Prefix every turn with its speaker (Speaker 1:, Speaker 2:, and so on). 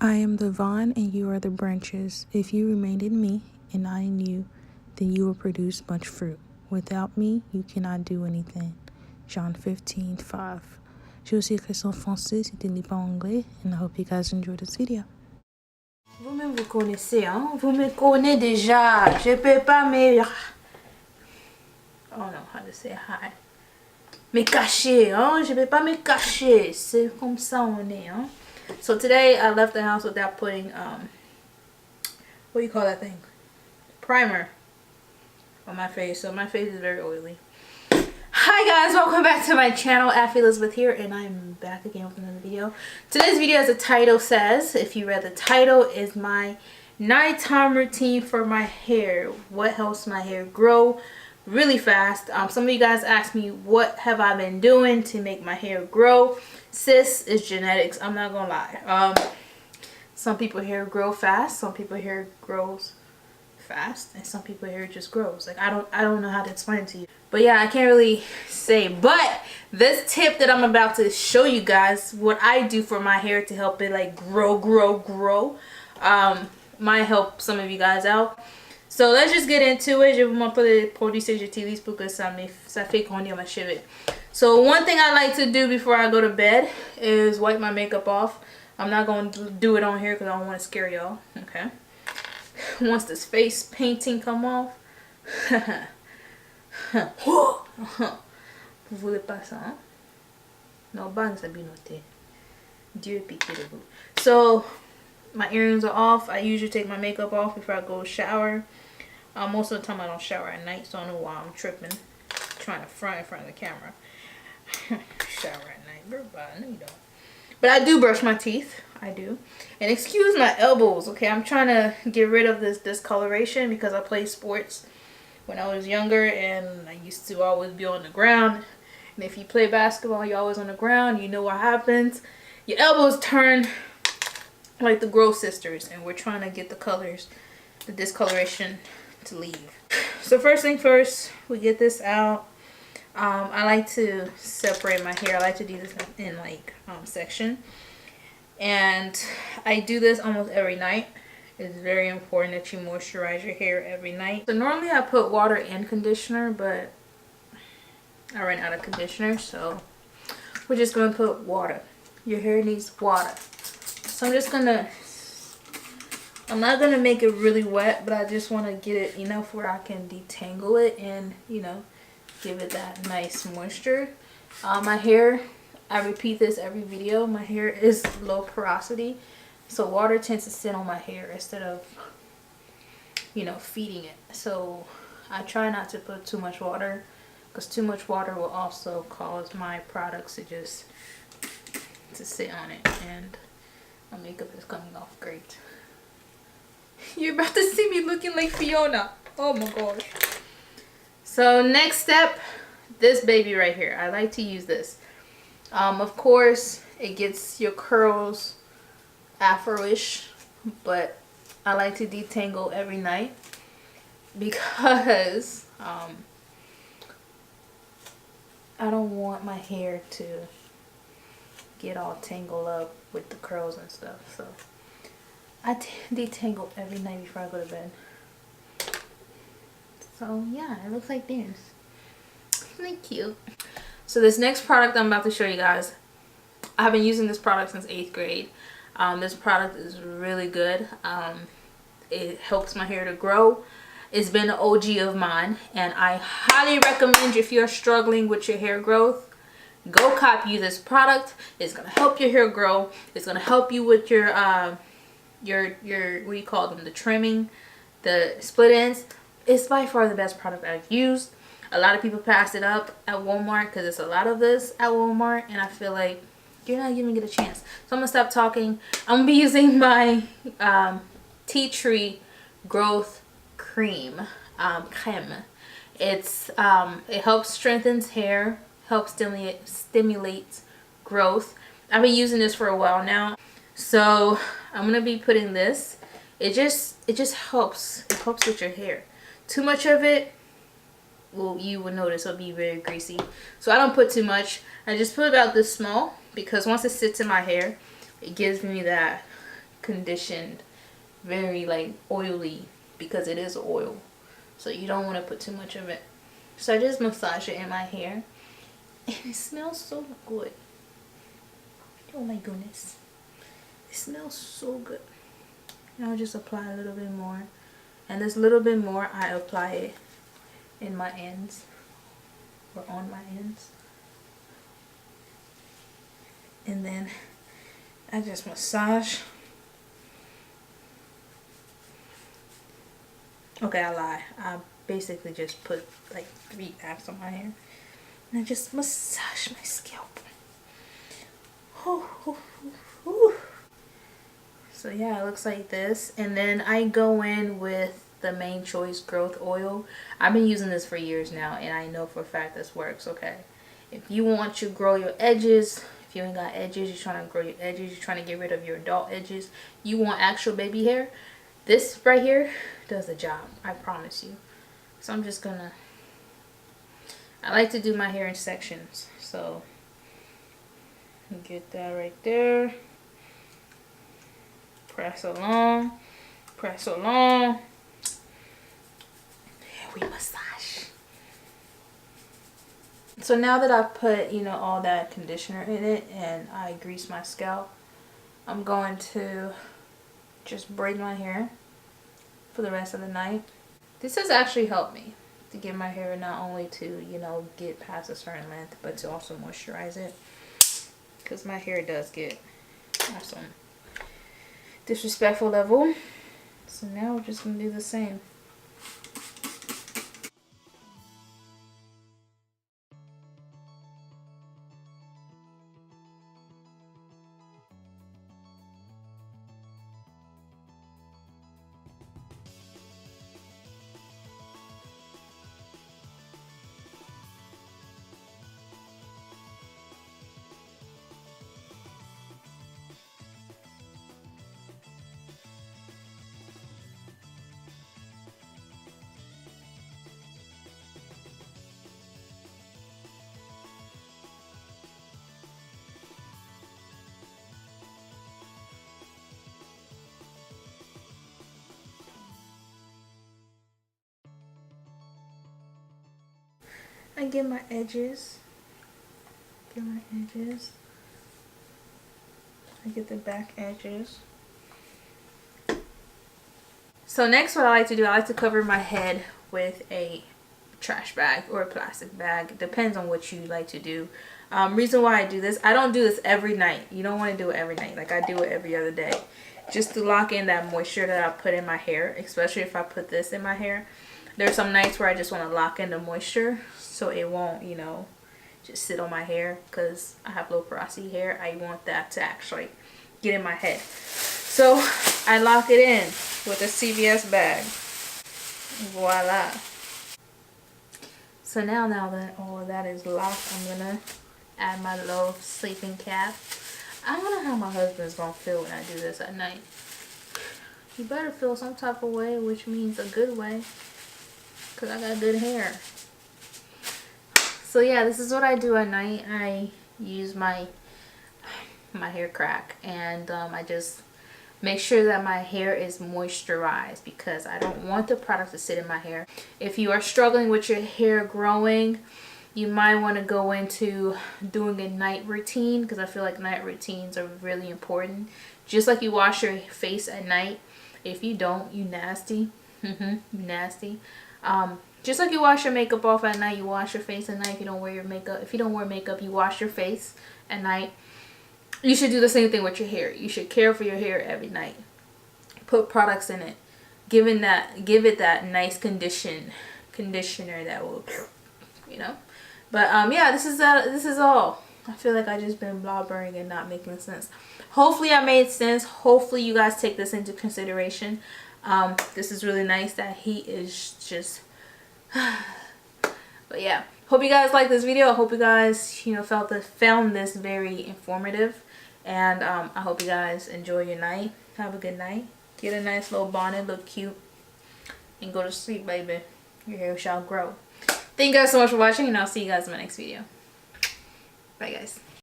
Speaker 1: I am the vine and you are the branches. If you remained in me and I in you, then you will produce much fruit. Without me, you cannot do anything. John 15:5. J'ai aussi écrit ça en français, si tu ne lis pas anglais, and I hope you guys enjoy this video.
Speaker 2: Vous-même vous connaissez, hein? Vous me connaissez déjà. Je peux pas me... I don't know how to say hi. Me cacher, hein? Je peux pas me cacher. C'est comme ça on est, hein? So today I left the house without putting what do you call that thing? Primer on my face. So my face is very oily. Hi guys, welcome back to my channel. Affy Elizabeth here, and I'm back again with another video. Today's video, as the title says, if you read the title, is my nighttime routine for my hair. What helps my hair grow really fast. Some of you guys asked me what have I been doing to make my hair grow. Sis, it's genetics. I'm not gonna lie. Some people hair grow fast, some people hair grows fast, and some people hair just grows. Like I don't know how to explain it to you. But yeah, I can't really say. But this tip that I'm about to show you guys, what I do for my hair to help it like grow, might help some of you guys out. So let's just get into it. Je vais vous montrer les produits que j'utilise pour que ça fait grandir ma cheveux. So one thing I like to do before I go to bed is wipe my makeup off. I'm not going to do it on here because I don't want to scare y'all. Okay. Once this face painting come off. Vous voulez pas ça, hein? Non, pas ça bien noté. Dieu piqué de vous. So my earrings are off. I usually take my makeup off before I go shower. Most of the time I don't shower at night, so I don't know why I'm tripping. Trying to front in front of the camera. Shower at night. Girl, no you don't. But I do brush my teeth. I do. And excuse my elbows, okay? I'm trying to get rid of this discoloration because I played sports when I was younger, and I used to always be on the ground. And if you play basketball, you're always on the ground. You know what happens. Your elbows turn like the Grow Sisters, and we're trying to get the colors, the discoloration to leave. So first thing first, we get this out. I like to separate my hair. I like to do this in like section, and I do this almost every night. It's very important that you moisturize your hair every night. So normally I put water and conditioner, but I ran out of conditioner, so we're just gonna put water. Your hair needs water. So I'm not gonna make it really wet, but I just want to get it enough where I can detangle it and, you know, give it that nice moisture. My hair, I repeat this every video, my hair is low porosity, so water tends to sit on my hair instead of, you know, feeding it. So I try not to put too much water, because too much water will also cause my products to sit on it, and my makeup is coming off great. You're about to see me looking like Fiona. Oh my gosh. So next step, this baby right here. I like to use this. Of course, it gets your curls afro-ish, but I like to detangle every night because I don't want my hair to get all tangled up with the curls and stuff. So I detangle every night before I go to bed. So yeah, it looks like this. Isn't it cute? So this next product I'm about to show you guys, I've been using this product since 8th grade. This product is really good. It helps my hair to grow. It's been an OG of mine, and I highly recommend if you're struggling with your hair growth, go copy this product. It's gonna help your hair grow. It's gonna help you with your what do you call them, the trimming, the split ends. It's by far the best product I've used. A lot of people pass it up at Walmart because it's a lot of this at Walmart, and I feel like you're not giving it a chance. So I'm gonna stop talking. I'm gonna be using my tea tree growth cream, crème. It helps strengthens hair, helps stimulate growth. I've been using this for a while now, so I'm gonna be putting this. It just helps. It helps with your hair. Too much of it, well, you will notice it'll be very greasy. So I don't put too much. I just put about this small, because once it sits in my hair, it gives me that conditioned, very like oily, because it is oil. So you don't want to put too much of it. So I just massage it in my hair. And it smells so good. Oh my goodness. It smells so good. And I'll just apply a little bit more. And this little bit more, I apply it in my ends. Or on my ends. And then I just massage. Okay, I lie. I basically just put like 3 packs on my hair. And I just massage my scalp. So yeah, it looks like this. And then I go in with the Main Choice Growth Oil. I've been using this for years now, and I know for a fact this works, okay? If you want to grow your edges, if you ain't got edges, you're trying to grow your edges, you're trying to get rid of your adult edges, you want actual baby hair, this right here does the job, I promise you. So I'm just gonna, I like to do my hair in sections, so get that right there. Press along, press along. And we massage. So now that I've put, you know, all that conditioner in it and I grease my scalp, I'm going to just braid my hair for the rest of the night. This has actually helped me to get my hair not only to, you know, get past a certain length, but to also moisturize it. Because my hair does get at some disrespectful level. So now we're just going to do the same. I get my edges. Get my edges. I get the back edges. So next, what I like to do, I like to cover my head with a trash bag or a plastic bag. It depends on what you like to do. Reason why I do this, I don't do this every night. You don't want to do it every night. Like I do it every other day. Just to lock in that moisture that I put in my hair, especially if I put this in my hair. There's some nights where I just want to lock in the moisture so it won't, you know, just sit on my hair, because I have low porosity hair. I want that to actually get in my head. So I lock it in with a CVS bag. Voila. So now that all of that is locked, I'm gonna add my little sleeping cap. I don't know how my husband's gonna feel when I do this at night. He better feel some type of way, which means a good way, because I got good hair. So yeah, this is what I do at night. I use my hair crack, and I just make sure that my hair is moisturized, because I don't want the product to sit in my hair. If you are struggling with your hair growing, you might want to go into doing a night routine, because I feel like night routines are really important. Just like you wash your face at night. If you don't, you nasty. You nasty. Just like you wash your makeup off at night, you wash your face at night. If you don't wear your makeup, if you don't wear makeup, you wash your face at night. You should do the same thing with your hair. You should care for your hair every night. Put products in it. Give it that nice conditioner that will, you know. But yeah, this is all. I feel like I just been blabbering and not making sense. Hopefully I made sense. Hopefully you guys take this into consideration. This is really nice that he is just but yeah, hope you guys like this video. I hope you guys, you know, found this very informative, and I hope you guys enjoy your night. Have a good night. Get a nice little bonnet, look cute, and go to sleep, baby. Your hair shall grow. Thank you guys so much for watching, and I'll see you guys in my next video. Bye guys.